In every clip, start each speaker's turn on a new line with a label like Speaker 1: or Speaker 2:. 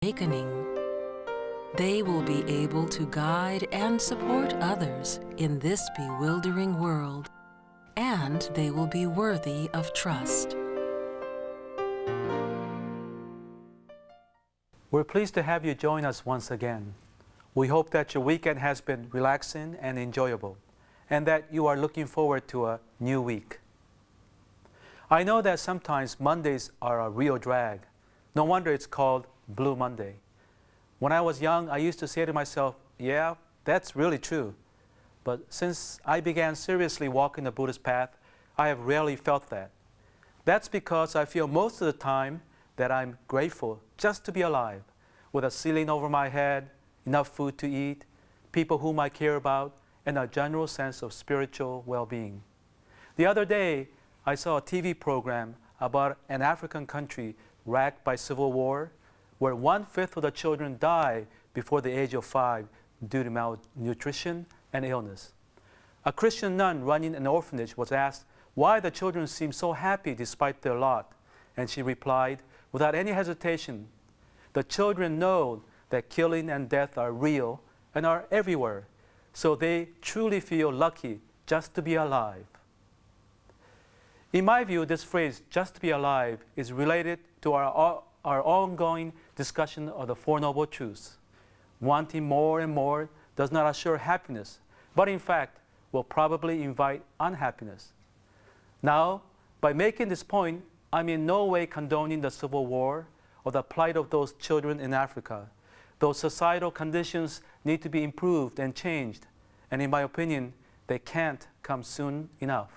Speaker 1: awakening, they will be able to guide and support others in this bewildering world, and they will be worthy of trust.
Speaker 2: We're pleased to have you join us once again. We hope that your weekend has been relaxing and enjoyable, and that you are looking forward to a new week. I know that sometimes Mondays are a real drag. No wonder it's called Blue Monday. When I was young, I used to say to myself, yeah, that's really true. But since I began seriously walking the Buddhist path, I have rarely felt that. That's because I feel most of the time that I'm grateful just to be alive, with a ceiling over my head, enough food to eat, people whom I care about, and a general sense of spiritual well-being. The other day, I saw a TV program about an African country racked by civil war, where 1/5 of the children die before the age of 5 due to malnutrition and illness. A Christian nun running an orphanage was asked why the children seemed so happy despite their lot, and she replied, without any hesitation, the children know that killing and death are real and are everywhere, so they truly feel lucky just to be alive. In my view, this phrase, just to be alive, is related to our ongoing discussion of the Four Noble Truths. Wanting more and more does not assure happiness, but in fact will probably invite unhappiness. Now, by making this point, I'm in no way condoning the civil war or the plight of those children in Africa. Those societal conditions need to be improved and changed, and in my opinion, they can't come soon enough.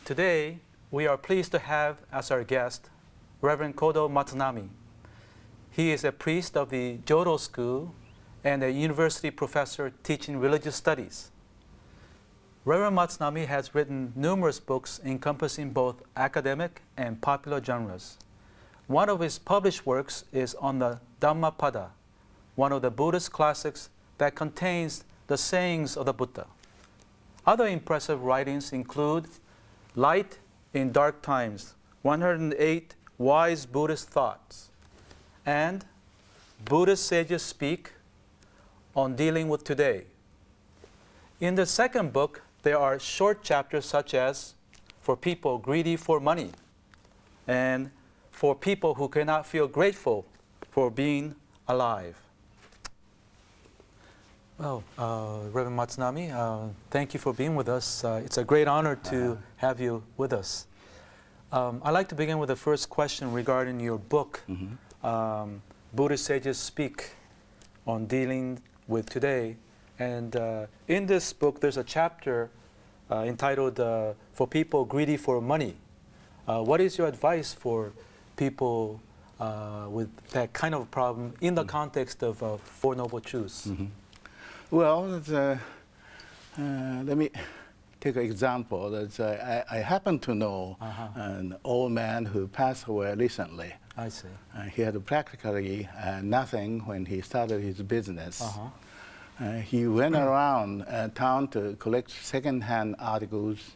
Speaker 2: Today, we are pleased to have as our guest Reverend Kodo Matsunami. He is a priest of the Jodo School and a university professor teaching religious studies. Reverend Matsunami has written numerous books encompassing both academic and popular genres. One of his published works is on the Dhammapada, one of the Buddhist classics that contains the sayings of the Buddha. Other impressive writings include Light in Dark Times, 108 Wise Buddhist Thoughts, and Buddhist Sages Speak on Dealing with Today. In the second book, there are short chapters such as For People Greedy for Money and For People Who Cannot Feel Grateful for Being Alive. Well, Reverend Matsunami, thank you for being with us. It's a great honor to have you with us. I'd like to begin with the first question regarding your book, Buddhist Sages Speak on Dealing with Today. And in this book, there's a chapter entitled For People Greedy for Money. What is your advice for people with that kind of problem in the context of Four Noble Truths?
Speaker 3: Well, let me take an example. I happen to know an old man who passed away recently.
Speaker 2: I see.
Speaker 3: He had practically nothing when he started his business. He went around town to collect second-hand articles,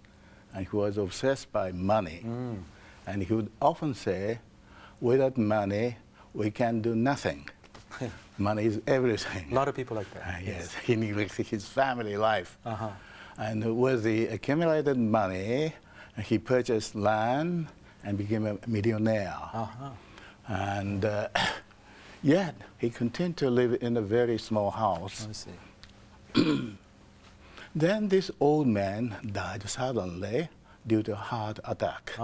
Speaker 3: and he was obsessed by money. And he would often say, without money, we can do nothing. Money is everything.
Speaker 2: A lot of people like that.
Speaker 3: Yes, he neglected his family life. And with the accumulated money, he purchased land and became a millionaire. And yet, he continued to live in a very small house.
Speaker 2: I see.
Speaker 3: Then this old man died suddenly due to a heart attack.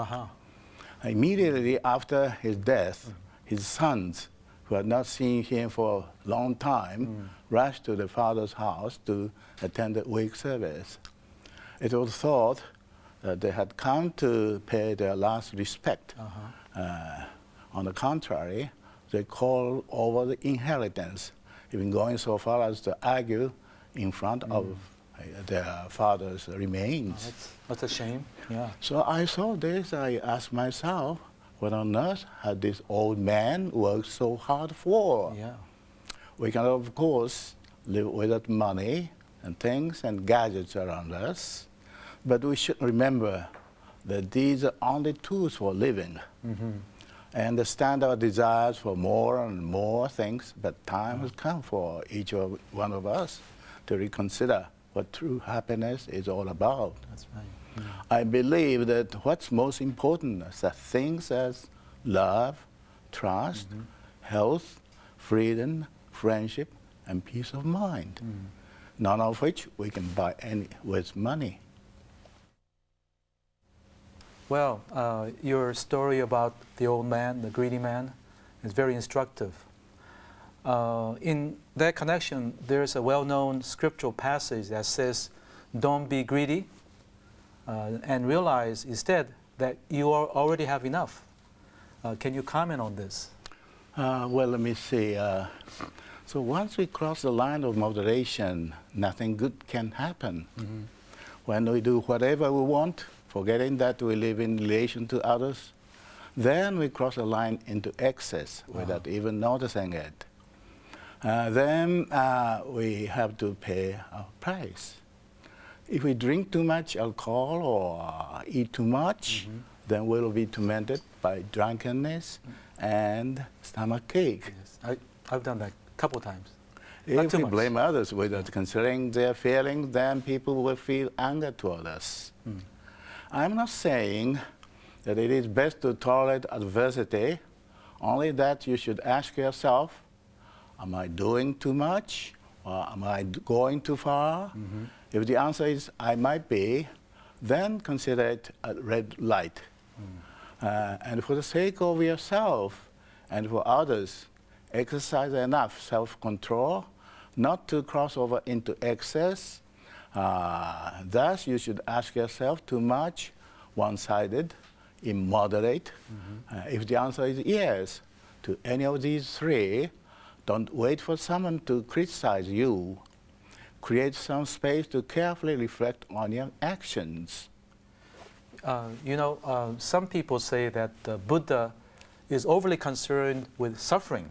Speaker 3: Immediately after his death, his sons, who had not seen him for a long time, rushed to the father's house to attend the wake service. It was thought that they had come to pay their last respect. On the contrary, they called over the inheritance, even going so far as to argue in front of their father's remains.
Speaker 2: That's a shame. Yeah.
Speaker 3: So I saw this, I asked myself, what on earth had this old man worked so hard for?
Speaker 2: Yeah.
Speaker 3: We can, of course, live without money and things and gadgets around us. But we should remember that these are only tools for living. I understand our desires for more and more things, but time has come for each one of us to reconsider what true happiness is all about.
Speaker 2: That's right.
Speaker 3: I believe that what's most important is that things as love, trust, health, freedom, friendship, and peace of mind. None of which we can buy with money.
Speaker 2: Well, your story about the old man, the greedy man, is very instructive. In that connection, there's a well-known scriptural passage that says, don't be greedy and realize instead that you already have enough. Can you comment on this?
Speaker 3: Well, let me see. So once we cross the line of moderation, nothing good can happen. When we do whatever we want, forgetting that we live in relation to others, then we cross a line into excess without even noticing it. Then we have to pay a price. If we drink too much alcohol or eat too much, then we'll be tormented by drunkenness and stomach ache.
Speaker 2: Yes, I've done that a couple times.
Speaker 3: If we blame others without considering their feelings, then people will feel anger toward us. I'm not saying that it is best to tolerate adversity, only that you should ask yourself, am I doing too much or am I going too far? If the answer is I might be, then consider it a red light. And for the sake of yourself and for others, exercise enough self-control not to cross over into excess. Thus, you should ask yourself too much, one-sided, immoderate. If the answer is yes to any of these three, don't wait for someone to criticize you. Create some space to carefully reflect on your actions.
Speaker 2: Some people say that Buddha is overly concerned with suffering.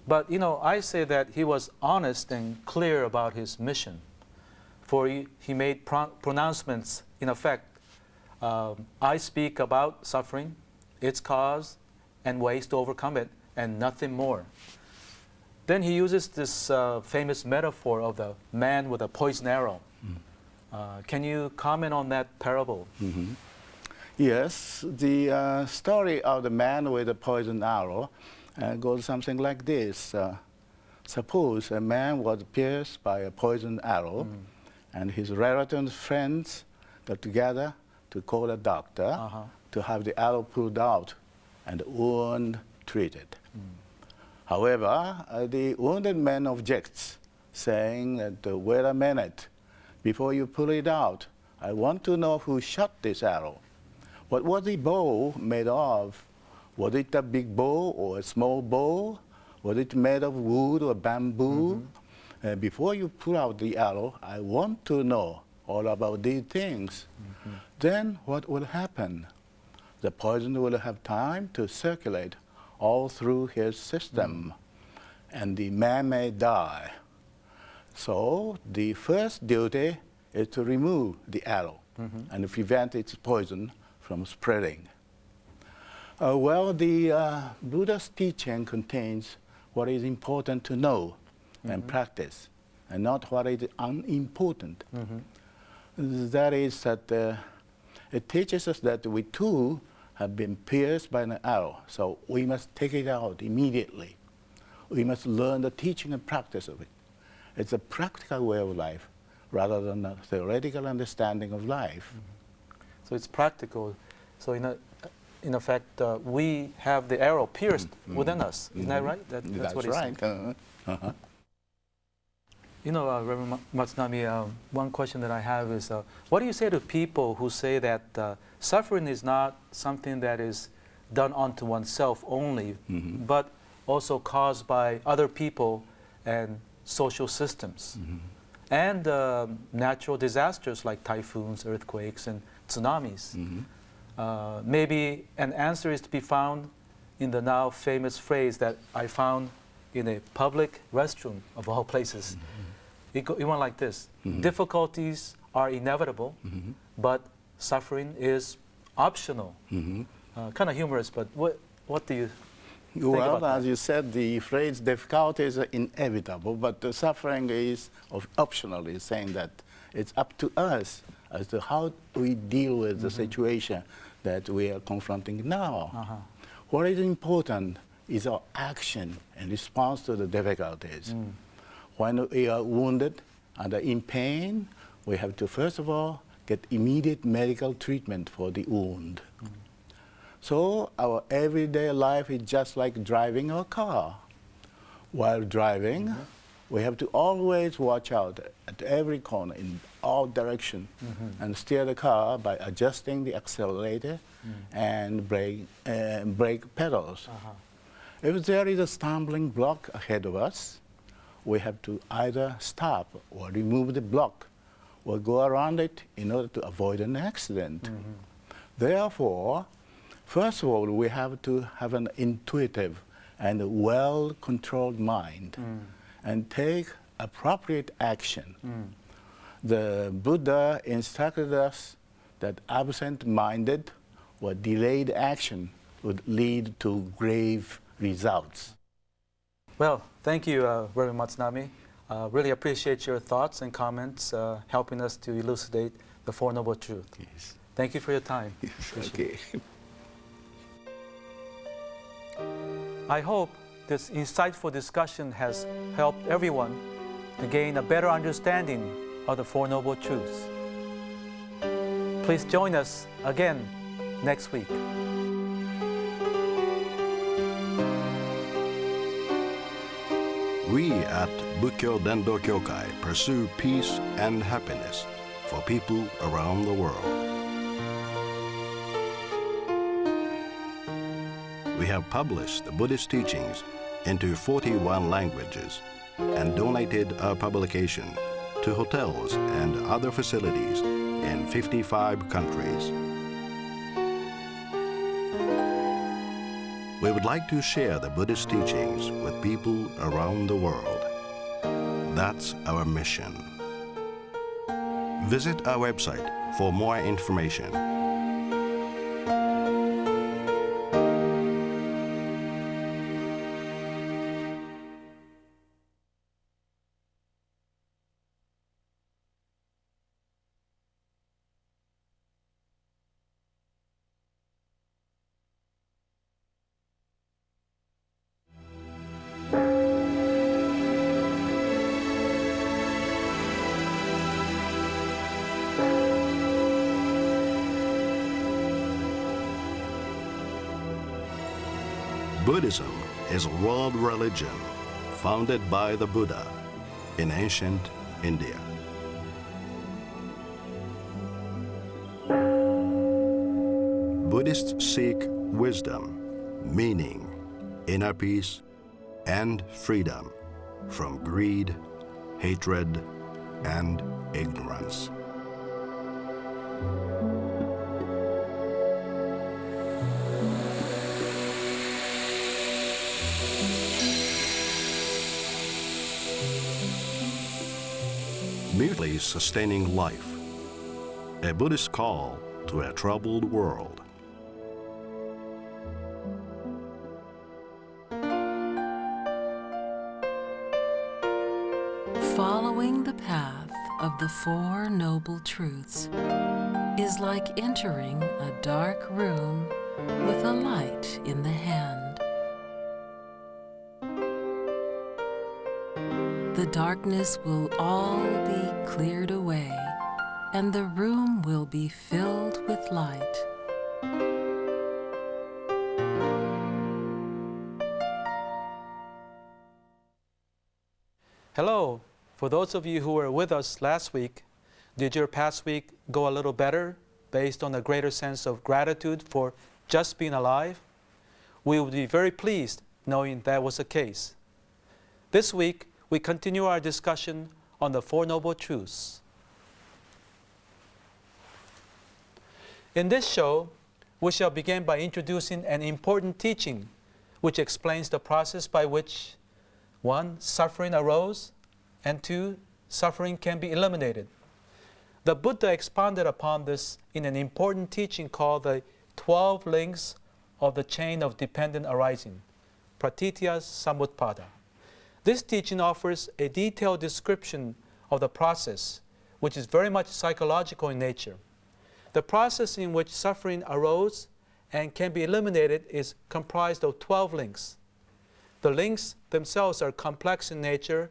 Speaker 2: But, I say that he was honest and clear about his mission. For he made pronouncements, in effect, I speak about suffering, its cause, and ways to overcome it, and nothing more. Then he uses this famous metaphor of the man with a poison arrow. Can you comment on that parable?
Speaker 3: Yes, the story of the man with the poison arrow goes something like this. Suppose a man was pierced by a poison arrow, and his relatives and friends got together to call a doctor to have the arrow pulled out and the wound treated. However, the wounded man objects, saying that, wait a minute, before you pull it out, I want to know who shot this arrow. What was the bow made of? Was it a big bow or a small bow? Was it made of wood or bamboo? Before you pull out the arrow, I want to know all about these things. Then what will happen? The poison will have time to circulate all through his system, and the man may die. So the first duty is to remove the arrow and prevent its poison from spreading. The Buddha's teaching contains what is important to know and practice, and not what is unimportant. That is that it teaches us that we too have been pierced by an arrow, so we must take it out immediately. We must learn the teaching and practice of it. It's a practical way of life rather than a theoretical understanding of life.
Speaker 2: So it's practical. So in effect, we have the arrow pierced within us. Isn't that right? That's what
Speaker 3: right.
Speaker 2: Reverend Matsunami, one question that I have is, what do you say to people who say that suffering is not something that is done unto oneself only, but also caused by other people and social systems, and natural disasters like typhoons, earthquakes, and tsunamis? Maybe an answer is to be found in the now famous phrase that I found in a public restroom, of all places. It went like this. Difficulties are inevitable, but suffering is optional. Kind of humorous, but what do you think about that?
Speaker 3: As you said, the phrase difficulties are inevitable, but the suffering is optional, is saying that it's up to us as to how we deal with the situation that we are confronting now. What is important is our action in response to the difficulties. When we are wounded and are in pain, we have to first of all get immediate medical treatment for the wound. So our everyday life is just like driving a car. While driving, we have to always watch out at every corner in all directions and steer the car by adjusting the accelerator and brake pedals. If there is a stumbling block ahead of us, we have to either stop or remove the block or go around it in order to avoid an accident. Therefore, first of all, we have to have an intuitive and well-controlled mind and take appropriate action. The Buddha instructed us that absent-minded or delayed action would lead to grave results.
Speaker 2: Well, thank you very much, Nami. Really appreciate your thoughts and comments, helping us to elucidate the Four Noble Truths.
Speaker 3: Yes.
Speaker 2: Thank you for your time.
Speaker 3: Yes, okay.
Speaker 2: I hope this insightful discussion has helped everyone to gain a better understanding of the Four Noble Truths. Please join us again next week.
Speaker 4: We at Bukkyo Dendo Kyokai pursue peace and happiness for people around the world. We have published the Buddhist teachings into 41 languages and donated our publication to hotels and other facilities in 55 countries. We would like to share the Buddhist teachings with people around the world. That's our mission. Visit our website for more information. Buddhism is a world religion founded by the Buddha in ancient India. Buddhists seek wisdom, meaning, inner peace, and freedom from greed, hatred, and ignorance. Mutually sustaining life, a Buddhist call to a troubled world.
Speaker 1: Following the path of the Four Noble Truths is like entering a dark room with a light in the hand. The darkness will all be cleared away, and the room will be filled with light.
Speaker 2: Hello. For those of you who were with us last week, did your past week go a little better based on a greater sense of gratitude for just being alive? We would be very pleased knowing that was the case. This week, we continue our discussion on the Four Noble Truths. In this show, we shall begin by introducing an important teaching which explains the process by which 1, suffering arose, and 2, suffering can be eliminated. The Buddha expounded upon this in an important teaching called the 12 links of the chain of dependent arising, Pratitya Samutpada. This teaching offers a detailed description of the process, which is very much psychological in nature. The process in which suffering arose and can be eliminated is comprised of 12 links. The links themselves are complex in nature